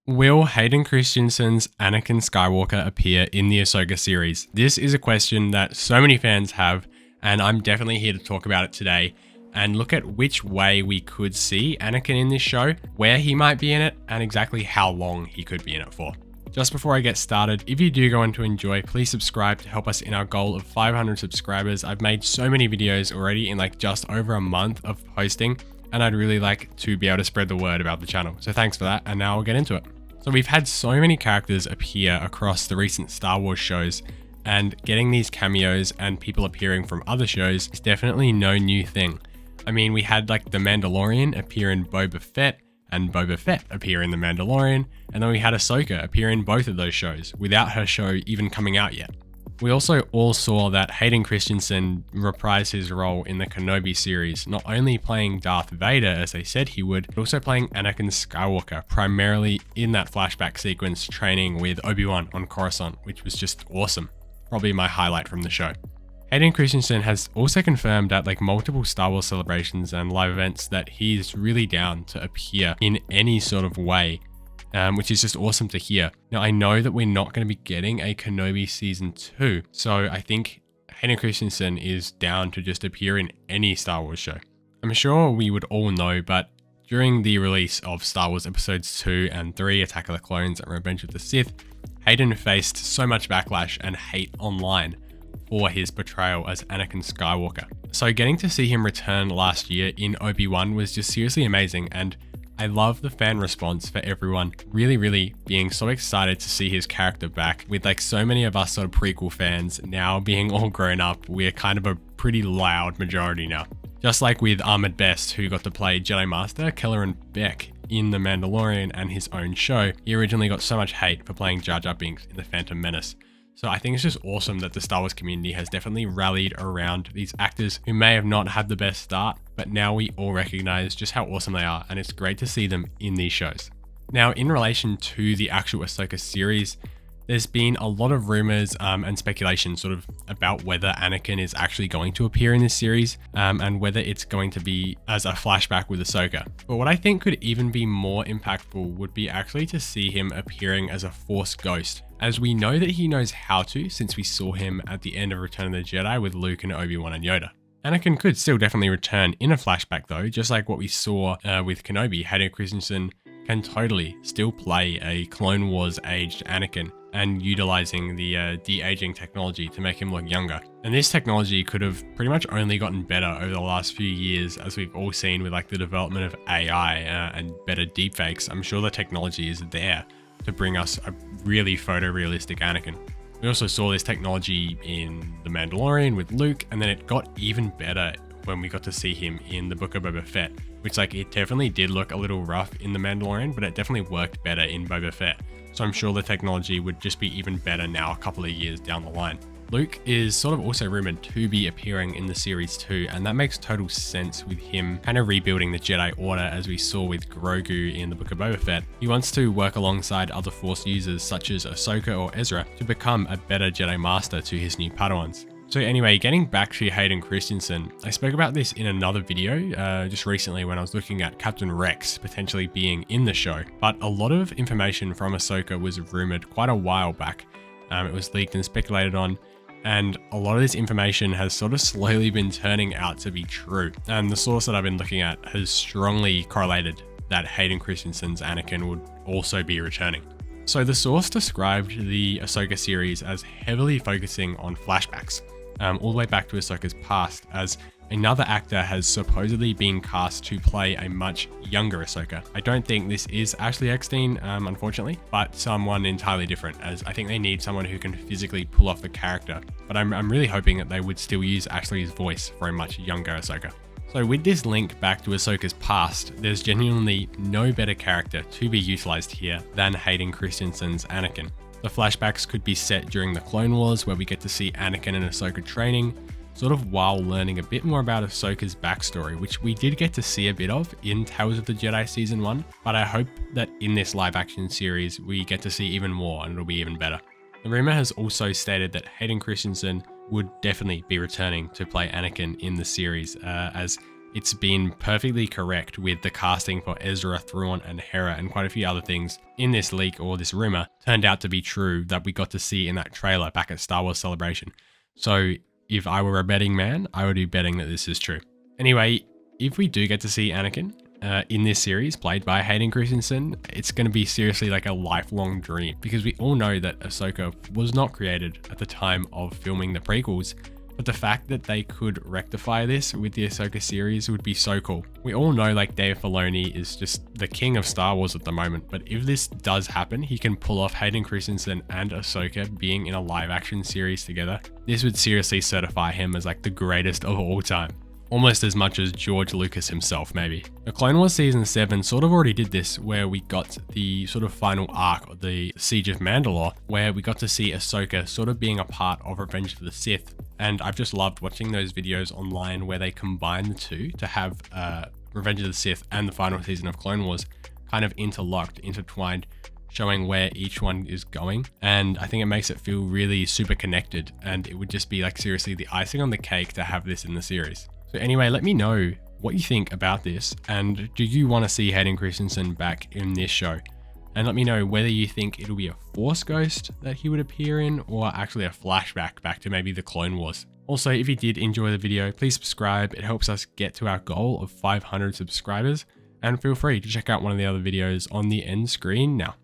Will Hayden Christensen's Anakin Skywalker appear in the Ahsoka series? This is a question that so many fans have, and I'm definitely here to talk about it today and look at which way we could see Anakin in this show, where he might be in it, and exactly how long he could be in it for. Just before I get started, if you do go on to enjoy, please subscribe to help us in our goal of 500 subscribers. I've made so many videos already in just over a month of posting, and I'd really like to be able to spread the word about the channel. So thanks for that, and now we'll get into it. So we've had so many characters appear across the recent Star Wars shows, and getting these cameos and people appearing from other shows is definitely no new thing. I mean, we had the Mandalorian appear in Boba Fett, and Boba Fett appear in The Mandalorian, and then we had Ahsoka appear in both of those shows without her show even coming out yet. We also all saw that Hayden Christensen reprised his role in the Kenobi series, not only playing Darth Vader as they said he would, but also playing Anakin Skywalker, primarily in that flashback sequence training with Obi-Wan on Coruscant, which was just awesome. Probably my highlight from the show. Hayden Christensen has also confirmed at multiple Star Wars celebrations and live events that he's really down to appear in any sort of way, which is just awesome to hear. Now, I know that we're not going to be getting a Kenobi Season 2, so I think Hayden Christensen is down to just appear in any Star Wars show. I'm sure we would all know, but during the release of Star Wars Episodes 2 and 3, Attack of the Clones and Revenge of the Sith, Hayden faced so much backlash and hate online for his portrayal as Anakin Skywalker. So getting to see him return last year in Obi-Wan was just seriously amazing, and I love the fan response for everyone really being so excited to see his character back. With so many of us sort of prequel fans now being all grown up, we're kind of a pretty loud majority now. Just like with Ahmed Best, who got to play Jedi Master Kelleran Beck in The Mandalorian and his own show, he originally got so much hate for playing Jar Jar Binks in The Phantom Menace. So I think it's just awesome that the Star Wars community has definitely rallied around these actors who may have not had the best start, but now we all recognize just how awesome they are, and it's great to see them in these shows. Now, in relation to the actual Ahsoka series, there's been a lot of rumors and speculation sort of about whether Anakin is actually going to appear in this series and whether it's going to be as a flashback with Ahsoka. But what I think could even be more impactful would be actually to see him appearing as a Force ghost, as we know that he knows how to since we saw him at the end of Return of the Jedi with Luke and Obi-Wan and Yoda. Anakin could still definitely return in a flashback though, just like what we saw with Kenobi. Hayden Christensen can totally still play a Clone Wars aged Anakin and utilizing the de-aging technology to make him look younger. And this technology could have pretty much only gotten better over the last few years, as we've all seen with the development of AI and better deepfakes. I'm sure the technology is there to bring us a really photorealistic Anakin. We also saw this technology in The Mandalorian with Luke, and then it got even better when we got to see him in the Book of Boba Fett, which it definitely did look a little rough in The Mandalorian, but it definitely worked better in Boba Fett. So I'm sure the technology would just be even better now a couple of years down the line. Luke is sort of also rumored to be appearing in the series too, and that makes total sense with him kind of rebuilding the Jedi Order as we saw with Grogu in the Book of Boba Fett. He wants to work alongside other Force users such as Ahsoka or Ezra to become a better Jedi Master to his new Padawans. So anyway, getting back to Hayden Christensen, I spoke about this in another video just recently when I was looking at Captain Rex potentially being in the show, but a lot of information from Ahsoka was rumored quite a while back. It was leaked and speculated on, and a lot of this information has sort of slowly been turning out to be true. And the source that I've been looking at has strongly correlated that Hayden Christensen's Anakin would also be returning. So the source described the Ahsoka series as heavily focusing on flashbacks, all the way back to Ahsoka's past, as another actor has supposedly been cast to play a much younger Ahsoka. I don't think this is Ashley Eckstein, unfortunately, but someone entirely different, as I think they need someone who can physically pull off the character. But I'm really hoping that they would still use Ashley's voice for a much younger Ahsoka. So with this link back to Ahsoka's past, there's genuinely no better character to be utilized here than Hayden Christensen's Anakin. The flashbacks could be set during the Clone Wars, where we get to see Anakin and Ahsoka training, sort of while learning a bit more about Ahsoka's backstory, which we did get to see a bit of in Tales of the Jedi Season 1, but I hope that in this live action series we get to see even more and it'll be even better. The rumor has also stated that Hayden Christensen would definitely be returning to play Anakin in the series, as it's been perfectly correct with the casting for Ezra, Thrawn, and Hera, and quite a few other things in this leak or this rumor turned out to be true that we got to see in that trailer back at Star Wars Celebration. So if I were a betting man, I would be betting that this is true. Anyway, if we do get to see Anakin in this series played by Hayden Christensen, it's going to be seriously like a lifelong dream, because we all know that Ahsoka was not created at the time of filming the prequels. But the fact that they could rectify this with the Ahsoka series would be so cool. We all know like Dave Filoni is just the king of Star Wars at the moment, but if this does happen, he can pull off Hayden Christensen and Ahsoka being in a live action series together. This would seriously certify him as like the greatest of all time. Almost as much as George Lucas himself, maybe. The Clone Wars Season 7 sort of already did this, where we got the sort of final arc of the Siege of Mandalore, where we got to see Ahsoka sort of being a part of Revenge of the Sith. And I've just loved watching those videos online where they combine the two to have Revenge of the Sith and the final season of Clone Wars kind of intertwined, showing where each one is going. And I think it makes it feel really super connected, and it would just be like seriously the icing on the cake to have this in the series. So anyway, let me know what you think about this, and do you want to see Hayden Christensen back in this show? And let me know whether you think it'll be a Force ghost that he would appear in, or actually a flashback back to maybe the Clone Wars. Also, if you did enjoy the video, please subscribe. It helps us get to our goal of 500 subscribers, and feel free to check out one of the other videos on the end screen now.